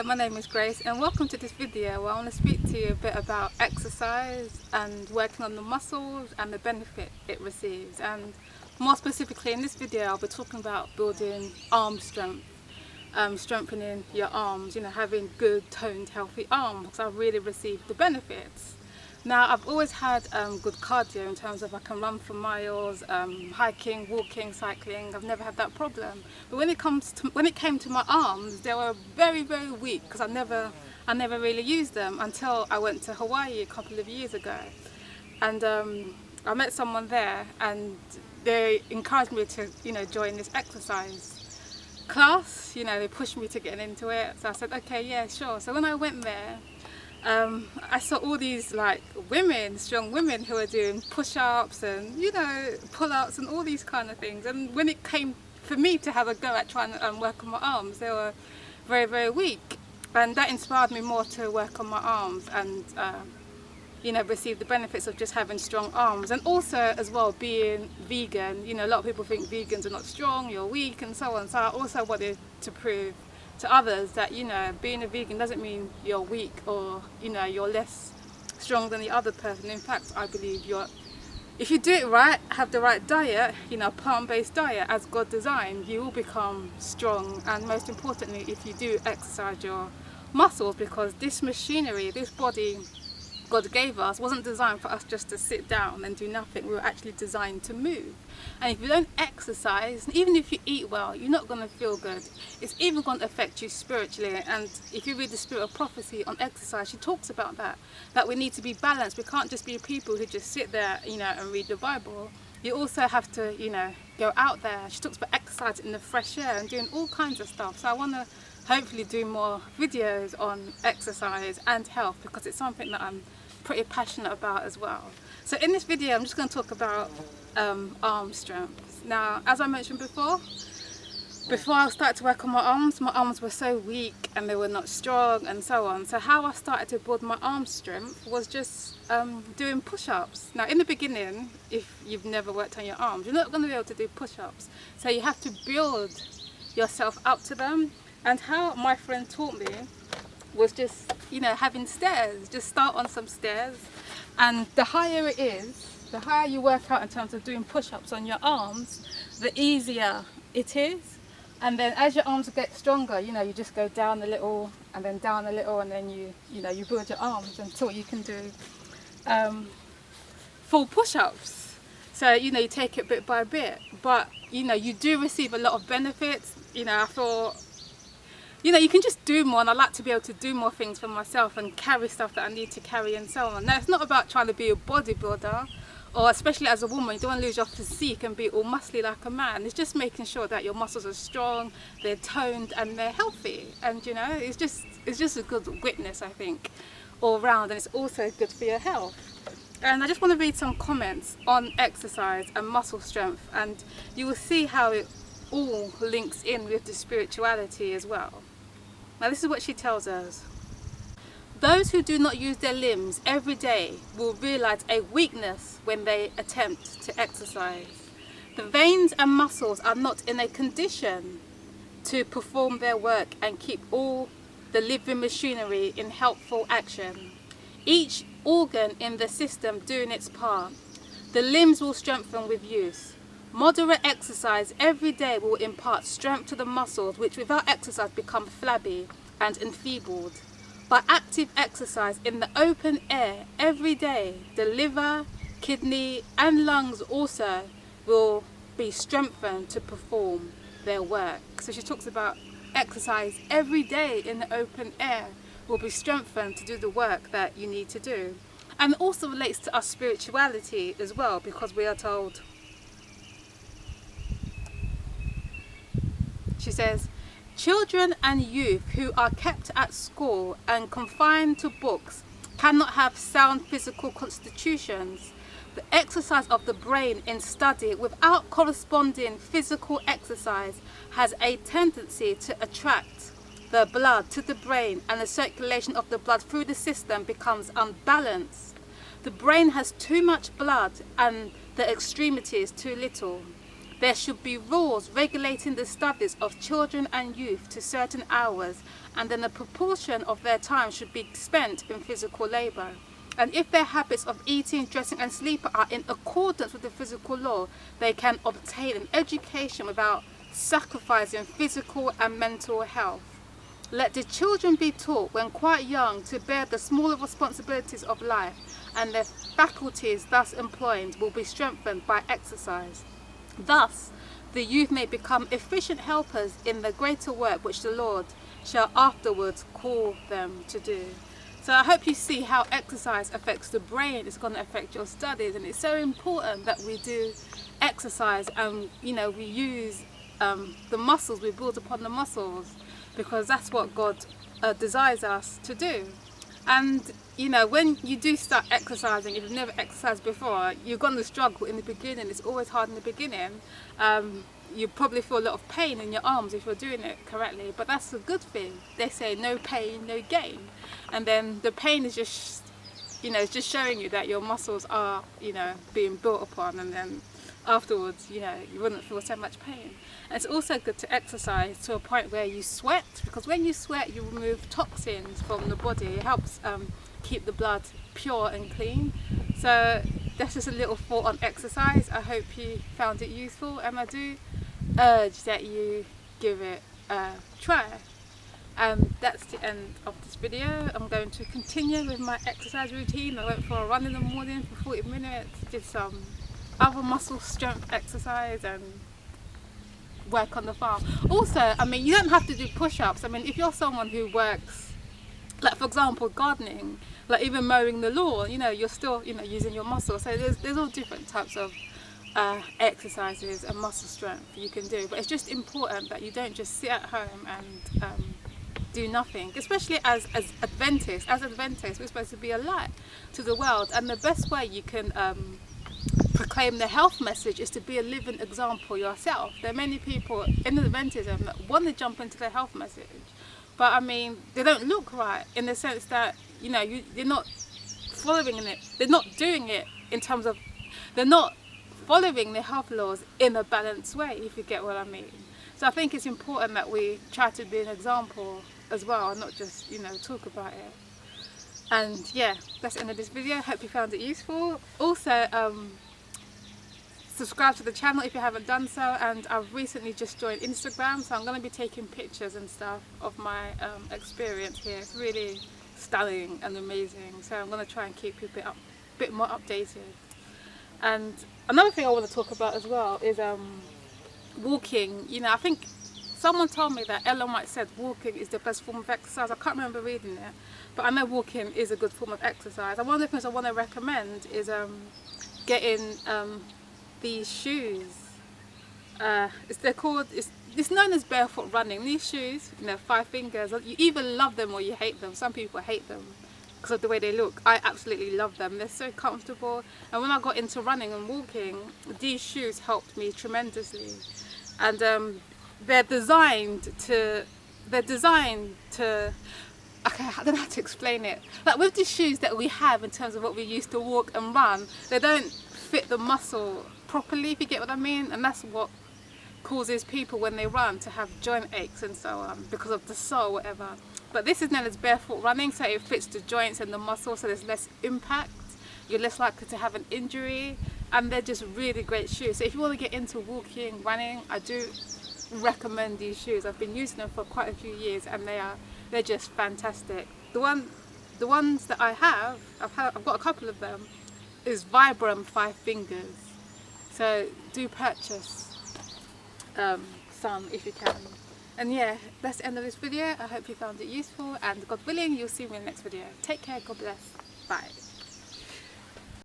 my name is Grace and welcome to this video where I want to speak to you a bit about exercise and working on the muscles and the benefit it receives. And more specifically in this video I'll be talking about building arm strength, strengthening your arms, having good toned healthy arms, because I've really received the benefits. Now I've always had good cardio in terms of I can run for miles, hiking, walking, cycling. I've never had that problem. But when it came to my arms, they were very, very weak because I never really used them until I went to Hawaii a couple of years ago. And I met someone there and they encouraged me to join this exercise class. They pushed me to get into it. So I said, okay, yeah, sure. So when I went there, I saw all these strong women who were doing push-ups and pull-ups and all these kind of things. And when it came for me to have a go at trying to work on my arms, they were very, very weak. And that inspired me more to work on my arms and receive the benefits of just having strong arms. And also as well being vegan, a lot of people think vegans are not strong, you're weak and so on. So I also wanted to prove to others that being a vegan doesn't mean you're weak or you're less strong than the other person. In fact, I believe if you do it right, have the right diet, plant-based diet as God designed, you will become strong. And most importantly, if you do exercise your muscles, because this machinery, this body God gave us wasn't designed for us just to sit down and do nothing. We were actually designed to move. And if you don't exercise, even if you eat well, you're not going to feel good. It's even going to affect you spiritually. And if you read the Spirit of Prophecy on exercise, she talks about that we need to be balanced. We can't just be people who just sit there, and read the Bible. You also have to, go out there. She talks about exercise in the fresh air and doing all kinds of stuff. So I want to hopefully do more videos on exercise and health, because it's something that I'm pretty passionate about as well. So in this video I'm just going to talk about arm strength. Now, as I mentioned before I started to work on my arms were so weak and they were not strong and so on. So how I started to build my arm strength was just doing push-ups. Now in the beginning, if you've never worked on your arms, you're not going to be able to do push-ups. So you have to build yourself up to them. And how my friend taught me was just having stairs. Just start on some stairs, and the higher it is, the higher you work out in terms of doing push-ups on your arms, the easier it is. And then as your arms get stronger, you just go down a little and then down a little, and then you build your arms until you can do full push-ups. So you take it bit by bit, but you do receive a lot of benefits. I thought you can just do more, and I like to be able to do more things for myself and carry stuff that I need to carry and so on. Now, it's not about trying to be a bodybuilder, or especially as a woman, you don't want to lose your physique and be all muscly like a man. It's just making sure that your muscles are strong, they're toned and they're healthy. And it's just a good witness, I think, all round, and it's also good for your health. And I just want to read some comments on exercise and muscle strength, and you will see how it all links in with the spirituality as well. Now this is what she tells us. Those who do not use their limbs every day will realize a weakness when they attempt to exercise. The veins and muscles are not in a condition to perform their work and keep all the living machinery in helpful action. Each organ in the system doing its part. The limbs will strengthen with use. Moderate exercise every day will impart strength to the muscles, which without exercise become flabby and enfeebled. By active exercise in the open air every day, the liver, kidney and lungs also will be strengthened to perform their work. So she talks about exercise every day in the open air will be strengthened to do the work that you need to do. And it also relates to our spirituality as well, because we are told, she says, children and youth who are kept at school and confined to books cannot have sound physical constitutions. The exercise of the brain in study without corresponding physical exercise has a tendency to attract the blood to the brain, and the circulation of the blood through the system becomes unbalanced. The brain has too much blood and the extremities too little. There should be rules regulating the studies of children and youth to certain hours, and then a proportion of their time should be spent in physical labour. And if their habits of eating, dressing and sleeping are in accordance with the physical law, they can obtain an education without sacrificing physical and mental health. Let the children be taught when quite young to bear the smaller responsibilities of life, and their faculties thus employed will be strengthened by exercise. Thus, the youth may become efficient helpers in the greater work which the Lord shall afterwards call them to do. So I hope you see how exercise affects the brain. It's going to affect your studies, and it's so important that we do exercise and we use the muscles, we build upon the muscles, because that's what God desires us to do. And when you do start exercising, if you've never exercised before, you're going to struggle in the beginning. It's always hard in the beginning. You probably feel a lot of pain in your arms if you're doing it correctly, but that's a good thing. They say no pain, no gain. And then the pain is just, it's just showing you that your muscles are, being built upon, and then afterwards, you wouldn't feel so much pain. And it's also good to exercise to a point where you sweat, because when you sweat, you remove toxins from the body. It helps keep the blood pure and clean. So that's just a little thought on exercise. I hope you found it useful, and I do urge that you give it a try. That's the end of this video. I'm going to continue with my exercise routine. I went for a run in the morning for 40 minutes, did some other muscle strength exercise and work on the farm. Also, you don't have to do push-ups. If you're someone who works, like for example gardening, like even mowing the lawn, you're still using your muscles. So there's all different types of exercises and muscle strength you can do, but it's just important that you don't just sit at home and do nothing, especially as Adventists. As Adventists, we're supposed to be a light to the world, and the best way you can proclaim the health message is to be a living example yourself. There are many people in Adventism that want to jump into the health message, but they don't look right, in the sense that they're not following it, they're not doing it in terms of, they're not following the health laws in a balanced way, if you get what I mean. So I think it's important that we try to be an example as well, and not just talk about it. And yeah, that's the end of this video. Hope you found it useful. Also, subscribe to the channel if you haven't done so, and I've recently just joined Instagram, so I'm going to be taking pictures and stuff of my experience here. It's really stunning and amazing, so I'm going to try and keep you a bit more updated. And another thing I want to talk about as well is walking. I think someone told me that Ellen White said walking is the best form of exercise. I can't remember reading it, but I know walking is a good form of exercise. And one of the things I want to recommend is getting these shoes. It's known as barefoot running. These shoes, 5 fingers, you either love them or you hate them. Some people hate them because of the way they look. I absolutely love them. They're so comfortable, and when I got into running and walking, these shoes helped me tremendously. And they're designed to okay, I don't know how to explain it. Like with the shoes that we have in terms of what we use to walk and run, they don't fit the muscle properly, if you get what I mean, and that's what causes people when they run to have joint aches and so on, because of the sole or whatever. But this is known as barefoot running, so it fits the joints and the muscles, so there's less impact, you're less likely to have an injury, and they're just really great shoes. So if you want to get into walking, running, I do recommend these shoes. I've been using them for quite a few years, and they're just fantastic. The ones that I have, I've got a couple of them, is Vibram 5 fingers. So do purchase some if you can. And yeah, that's the end of this video. I hope you found it useful, and God willing, you'll see me in the next video. Take care, God bless, bye.